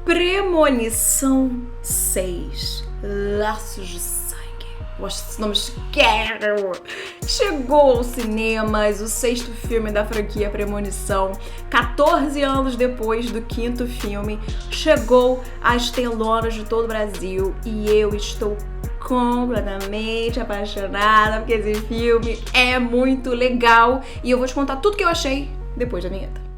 Premonição 6, Laços de Sangue. Gosto desse nome, quero! Chegou aos cinemas o 6º filme da franquia Premonição. 14 anos depois do 5º filme, chegou às telonas de todo o Brasil e eu estou completamente apaixonada porque esse filme é muito legal e eu vou te contar tudo que eu achei depois da vinheta.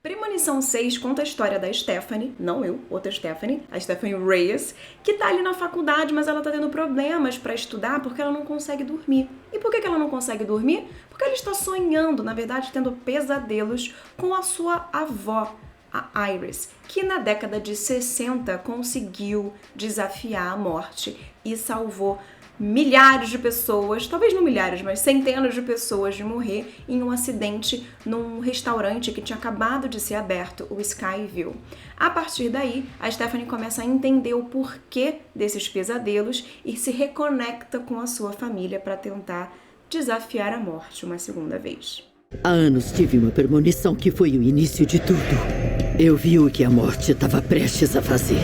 Premonição 6 conta a história da Stephanie, não eu, outra Stephanie, a Stephanie Reyes, que tá ali na faculdade, mas ela tá tendo problemas pra estudar porque ela não consegue dormir. E por que ela não consegue dormir? Porque ela está sonhando, na verdade, tendo pesadelos com a sua avó, a Iris, que na década de 60 conseguiu desafiar a morte e salvou milhares de pessoas, talvez não milhares, mas centenas de pessoas de morrer em um acidente num restaurante que tinha acabado de ser aberto, o Skyview. A partir daí, a Stephanie começa a entender o porquê desses pesadelos e se reconecta com a sua família para tentar desafiar a morte uma segunda vez. Há anos tive uma premonição que foi o início de tudo. Eu vi o que a morte estava prestes a fazer.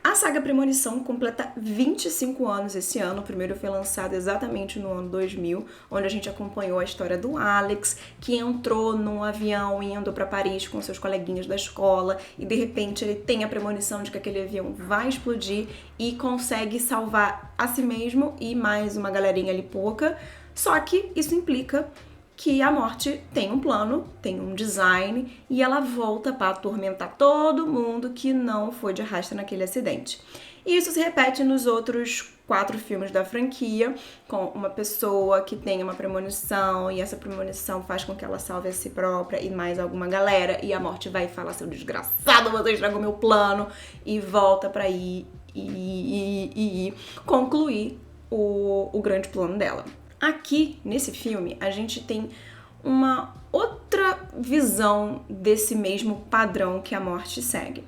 A saga Premonição completa 25 anos esse ano. O primeiro foi lançado exatamente no ano 2000, onde a gente acompanhou a história do Alex, que entrou num avião indo para Paris com seus coleguinhas da escola e de repente ele tem a premonição de que aquele avião vai explodir e consegue salvar a si mesmo e mais uma galerinha ali pouca. Só que isso implica que a morte tem um plano, tem um design e ela volta para atormentar todo mundo que não foi de arrasta naquele acidente. E isso se repete nos outros 4 filmes da franquia, com uma pessoa que tem uma premonição e essa premonição faz com que ela salve a si própria e mais alguma galera e a morte vai falar: seu desgraçado, você estragou meu plano, e volta para ir e concluir o grande plano dela. Aqui, nesse filme, a gente tem uma outra visão desse mesmo padrão que a morte segue.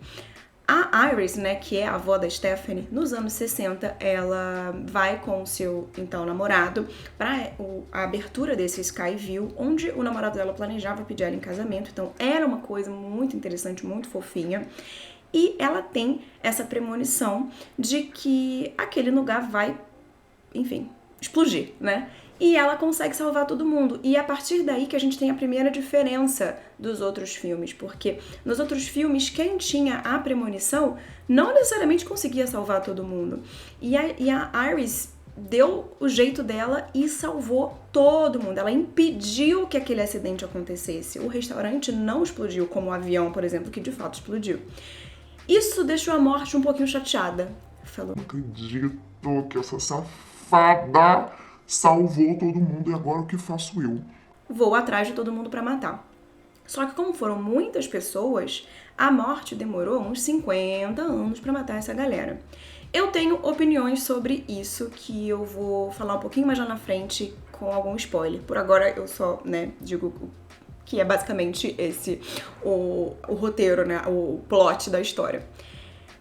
A Iris, né, que é a avó da Stephanie, nos anos 60, ela vai com o seu, então, namorado para a abertura desse Skyview, onde o namorado dela planejava pedir ela em casamento. Então, era uma coisa muito interessante, muito fofinha. E ela tem essa premonição de que aquele lugar vai, enfim, explodir, né? E ela consegue salvar todo mundo. E é a partir daí que a gente tem a primeira diferença dos outros filmes, porque nos outros filmes, quem tinha a premonição não necessariamente conseguia salvar todo mundo. E a Iris deu o jeito dela e salvou todo mundo. Ela impediu que aquele acidente acontecesse. O restaurante não explodiu, como o avião, por exemplo, que de fato explodiu. Isso deixou a morte um pouquinho chateada. Falou: não acredito que essa safada salvou todo mundo e agora o que faço eu? Vou atrás de todo mundo pra matar. Só que como foram muitas pessoas, a morte demorou uns 50 anos pra matar essa galera. Eu tenho opiniões sobre isso que eu vou falar um pouquinho mais lá na frente com algum spoiler. Por agora eu só, digo que é basicamente esse o roteiro, né, o plot da história.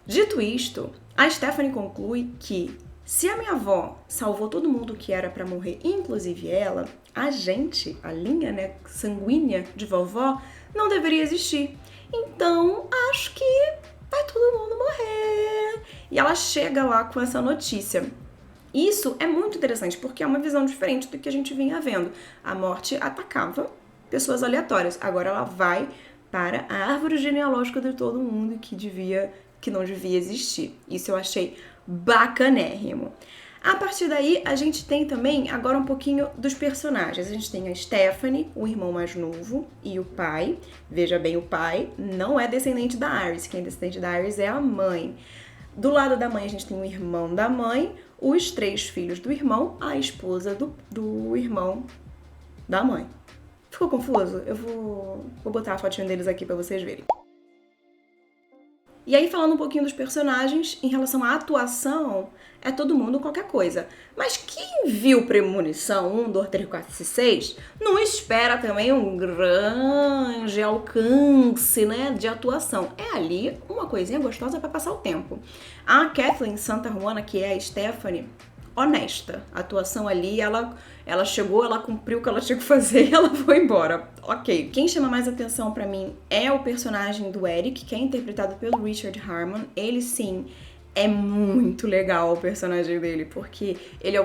Dito isto, a Stephanie conclui que se a minha avó salvou todo mundo que era pra morrer, inclusive ela, a gente, a linha, né, sanguínea de vovó, não deveria existir. Então, acho que vai todo mundo morrer. E ela chega lá com essa notícia. Isso é muito interessante, porque é uma visão diferente do que a gente vinha vendo. A morte atacava pessoas aleatórias. Agora ela vai para a árvore genealógica de todo mundo que não devia existir. Isso eu achei bacanérrimo. A partir daí, a gente tem também agora um pouquinho dos personagens. A gente tem a Stephanie, o irmão mais novo, e o pai. Veja bem, o pai não é descendente da Iris. Quem é descendente da Iris é a mãe. Do lado da mãe, a gente tem o irmão da mãe, os 3 filhos do irmão, a esposa do irmão da mãe. Ficou confuso? Eu vou botar a fotinha deles aqui pra vocês verem. E aí, falando um pouquinho dos personagens, em relação à atuação, é todo mundo qualquer coisa. Mas quem viu Premonição 1, 2, 3, 4, 6, não espera também um grande alcance, né, de atuação. É ali uma coisinha gostosa para passar o tempo. A Kathleen Santana, que é a Stephanie, honesta. A atuação ali, ela chegou, ela cumpriu o que ela tinha que fazer e ela foi embora. Ok. Quem chama mais atenção pra mim é o personagem do Eric, que é interpretado pelo Richard Harmon. Ele, sim, é muito legal o personagem dele, porque ele é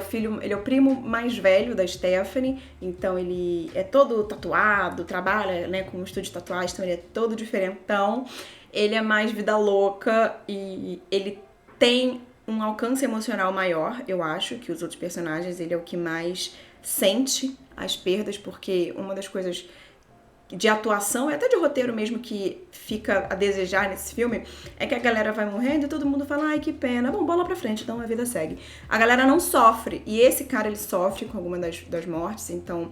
o primo mais velho da Stephanie, então ele é todo tatuado, trabalha, né, com um estúdio de tatuagem, então ele é todo diferentão. Ele é mais vida louca e ele tem um alcance emocional maior, eu acho, que os outros personagens. Ele é o que mais sente as perdas, porque uma das coisas de atuação, e até de roteiro mesmo, que fica a desejar nesse filme, é que a galera vai morrendo e todo mundo fala, ai, que pena, bom, bola pra frente, então a vida segue. A galera não sofre, e esse cara, ele sofre com alguma das mortes, então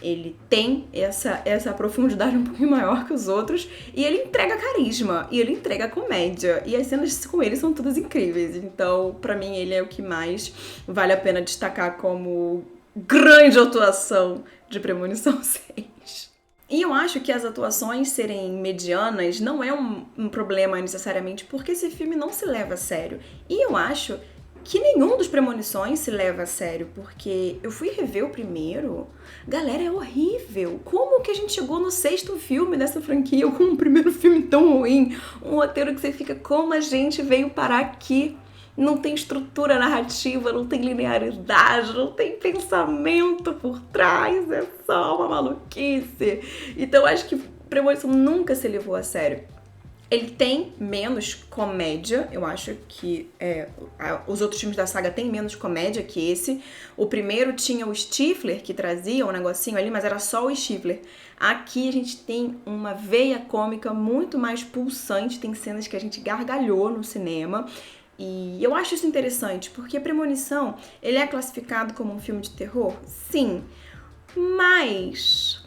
ele tem essa profundidade um pouquinho maior que os outros, e ele entrega carisma, e ele entrega comédia, e as cenas com ele são todas incríveis. Então, pra mim, ele é o que mais vale a pena destacar como grande atuação de Premonição 6. E eu acho que as atuações serem medianas não é um problema necessariamente, porque esse filme não se leva a sério. E eu acho que nenhum dos Premonições se leva a sério, porque eu fui rever o primeiro, galera, é horrível. Como que a gente chegou no 6º filme dessa franquia com um primeiro filme tão ruim? Um roteiro que você fica, como a gente veio parar aqui? Não tem estrutura narrativa, não tem linearidade, não tem pensamento por trás, é só uma maluquice. Então acho que Premonição nunca se levou a sério. Ele tem menos comédia, eu acho que os outros filmes da saga têm menos comédia que esse. O primeiro tinha o Stifler, que trazia um negocinho ali, mas era só o Stifler. Aqui a gente tem uma veia cômica muito mais pulsante, tem cenas que a gente gargalhou no cinema. E eu acho isso interessante, porque Premonição, ele é classificado como um filme de terror? Sim, mas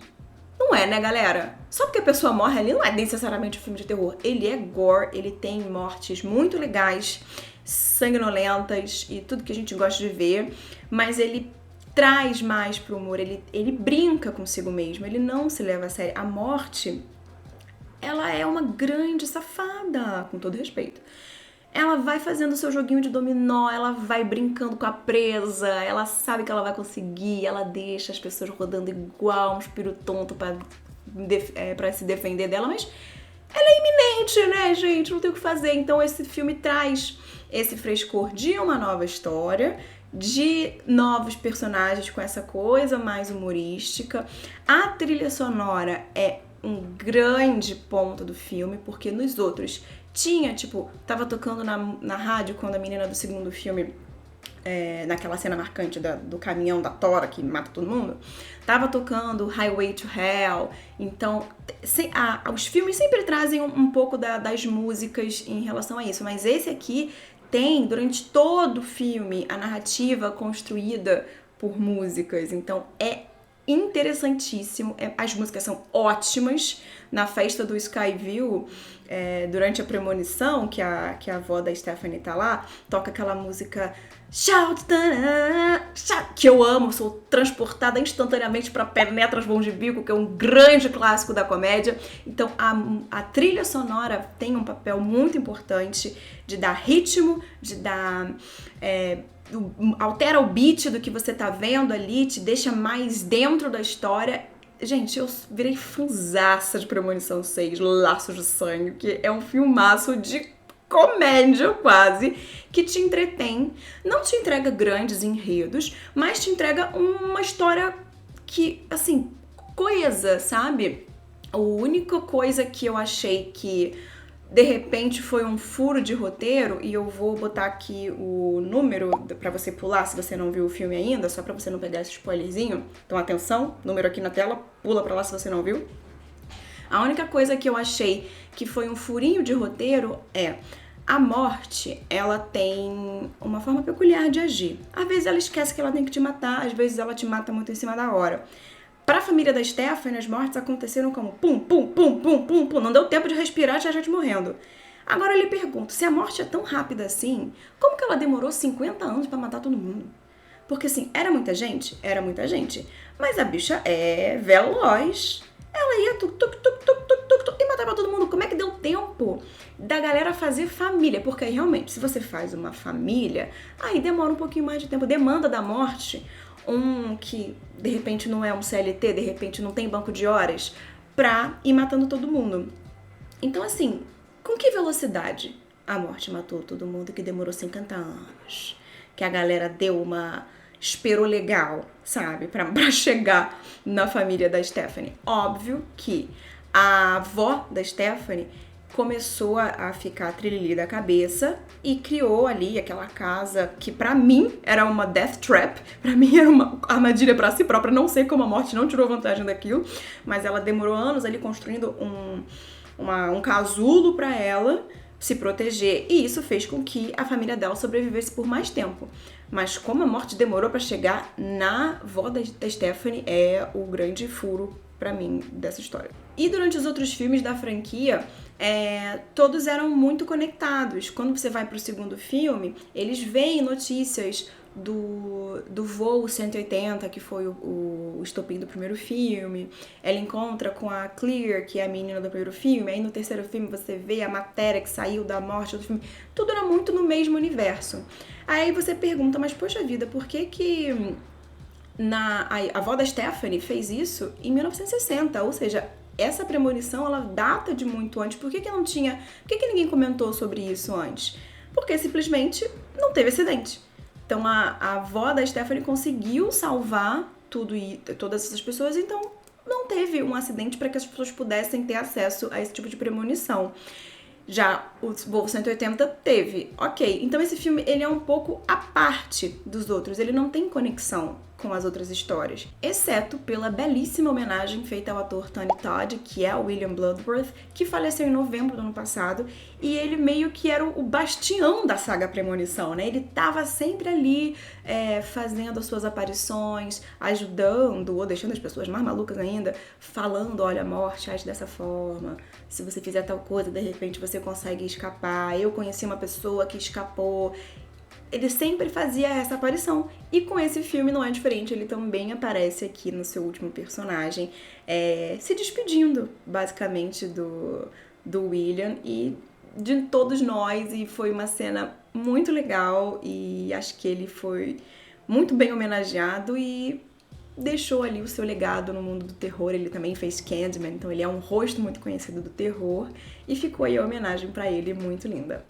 não é, né, galera? Só porque a pessoa morre ali não é necessariamente um filme de terror. Ele é gore, ele tem mortes muito legais, sanguinolentas e tudo que a gente gosta de ver, mas ele traz mais pro humor, ele brinca consigo mesmo, ele não se leva a sério. A morte, ela é uma grande safada, com todo respeito. Ela vai fazendo o seu joguinho de dominó, ela vai brincando com a presa, ela sabe que ela vai conseguir, ela deixa as pessoas rodando igual um espírito tonto pra se defender dela, mas ela é iminente, né, gente? Não tem o que fazer. Então esse filme traz esse frescor de uma nova história, de novos personagens com essa coisa mais humorística. A trilha sonora é um grande ponto do filme, porque nos outros tinha, tipo, tava tocando na rádio quando a menina do segundo filme, naquela cena marcante do caminhão da Tora que mata todo mundo, tava tocando Highway to Hell. Então, os filmes sempre trazem um pouco das músicas em relação a isso, mas esse aqui tem, durante todo o filme, a narrativa construída por músicas. Então, é interessantíssimo, as músicas são ótimas. Na festa do Skyview, durante a premonição, que a avó da Stephanie tá lá, toca aquela música Shout, shout, que eu amo, sou transportada instantaneamente para Penetras Bom de Bico, que é um grande clássico da comédia. Então a trilha sonora tem um papel muito importante de dar ritmo, de dar altera o beat do que você tá vendo ali, te deixa mais dentro da história. Gente, eu virei fanzaça de Premonição 6, Laços de Sangue, que é um filmaço de comédia quase, que te entretém, não te entrega grandes enredos, mas te entrega uma história que, assim, coesa, sabe? A única coisa que eu achei que de repente foi um furo de roteiro, e eu vou botar aqui o número pra você pular se você não viu o filme ainda, só pra você não pegar esse spoilerzinho. Então atenção, número aqui na tela, pula pra lá se você não viu. A única coisa que eu achei que foi um furinho de roteiro é a morte, ela tem uma forma peculiar de agir. Às vezes ela esquece que ela tem que te matar, às vezes ela te mata muito em cima da hora. Para a família da Stephanie, as mortes aconteceram como pum, pum, pum, pum, pum, pum. Não deu tempo de respirar, já te morrendo. Agora eu lhe pergunto, se a morte é tão rápida assim, como que ela demorou 50 anos pra matar todo mundo? Porque assim, era muita gente? Era muita gente. Mas a bicha é veloz. Ela ia e matava todo mundo. Como é que deu tempo da galera fazer família? Porque aí realmente, se você faz uma família, aí demora um pouquinho mais de tempo. Demanda da morte, que de repente não é um CLT, de repente não tem banco de horas, pra ir matando todo mundo. Então assim, com que velocidade a morte matou todo mundo que demorou 50 anos? Que a galera esperou legal, sabe? Pra chegar na família da Stephanie. Óbvio que a avó da Stephanie começou a ficar trilili da cabeça e criou ali aquela casa que pra mim era uma death trap, pra mim era uma armadilha pra si própria, não sei como a morte não tirou vantagem daquilo, mas ela demorou anos ali construindo um casulo pra ela se proteger, e isso fez com que a família dela sobrevivesse por mais tempo. Mas como a morte demorou pra chegar na avó da Stephanie é o grande furo pra mim dessa história. E durante os outros filmes da franquia, todos eram muito conectados. Quando você vai pro segundo filme, eles veem notícias do voo 180, que foi o estopim do primeiro filme. Ela encontra com a Clear, que é a menina do primeiro filme. Aí no terceiro filme você vê a matéria que saiu da morte do filme. Tudo era muito no mesmo universo. Aí você pergunta, mas poxa vida, por que a avó da Stephanie fez isso em 1960? Ou seja, essa premonição, ela data de muito antes. Por que ninguém comentou sobre isso antes? Porque simplesmente não teve acidente. Então a avó da Stephanie conseguiu salvar todas essas pessoas, então não teve um acidente para que as pessoas pudessem ter acesso a esse tipo de premonição. Já o voo 180 teve. Ok, então esse filme ele é um pouco à parte dos outros, ele não tem conexão com as outras histórias, exceto pela belíssima homenagem feita ao ator Tony Todd, que é o William Bloodworth, que faleceu em novembro do ano passado, e ele meio que era o bastião da saga Premonição, né? Ele tava sempre ali fazendo as suas aparições, ajudando ou deixando as pessoas mais malucas ainda, falando, olha, a morte age dessa forma, se você fizer tal coisa, de repente você consegue escapar. Eu conheci uma pessoa que escapou. Ele sempre fazia essa aparição. E com esse filme não é diferente, ele também aparece aqui no seu último personagem, se despedindo, basicamente, do William e de todos nós. E foi uma cena muito legal e acho que ele foi muito bem homenageado e deixou ali o seu legado no mundo do terror. Ele também fez Candyman, então ele é um rosto muito conhecido do terror e ficou aí a homenagem pra ele, muito linda.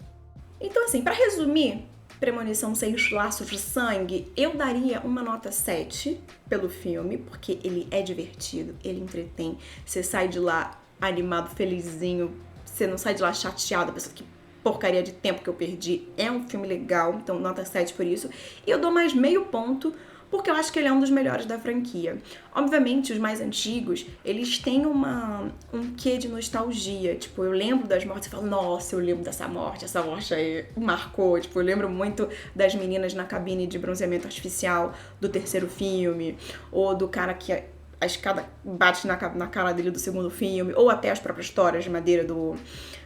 Então assim, pra resumir, Premonição 6 Laços de Sangue, eu daria uma nota 7 pelo filme, porque ele é divertido, ele entretém, você sai de lá animado, felizinho, você não sai de lá chateado, pensando que porcaria de tempo que eu perdi. É um filme legal, então nota 7 por isso. E eu dou mais meio ponto, porque eu acho que ele é um dos melhores da franquia. Obviamente, os mais antigos, eles têm um quê de nostalgia. Tipo, eu lembro das mortes e falo, nossa, eu lembro dessa morte, essa morte aí marcou. Tipo, eu lembro muito das meninas na cabine de bronzeamento artificial do terceiro filme, ou do cara que a escada bate na cara dele do segundo filme, ou até as próprias histórias de madeira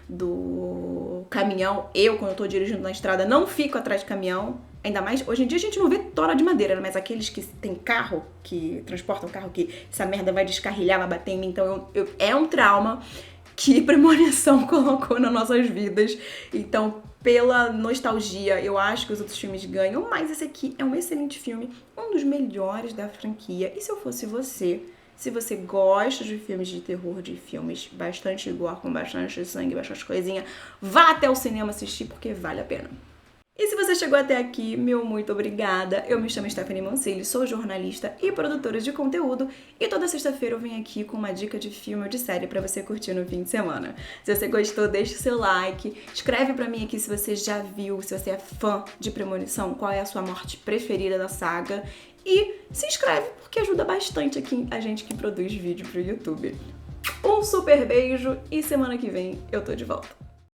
do caminhão. Eu, quando eu tô dirigindo na estrada, não fico atrás de caminhão. Ainda mais, hoje em dia a gente não vê tora de madeira, né? Mas aqueles que tem carro, que transportam carro, que essa merda vai descarrilhar, vai bater em mim. Então é um trauma que Premonição colocou nas nossas vidas. Então, pela nostalgia, eu acho que os outros filmes ganham, mas esse aqui é um excelente filme, um dos melhores da franquia. E se eu fosse você, se você gosta de filmes de terror, de filmes bastante gore, com bastante sangue, bastante coisinha, vá até o cinema assistir, porque vale a pena. E se você chegou até aqui, meu muito obrigada. Eu me chamo Stephanie Mancilli, sou jornalista e produtora de conteúdo e toda sexta-feira eu venho aqui com uma dica de filme ou de série pra você curtir no fim de semana. Se você gostou, deixa o seu like, escreve pra mim aqui se você já viu, se você é fã de Premonição, qual é a sua morte preferida da saga e se inscreve porque ajuda bastante aqui a gente que produz vídeo pro YouTube. Um super beijo e semana que vem eu tô de volta.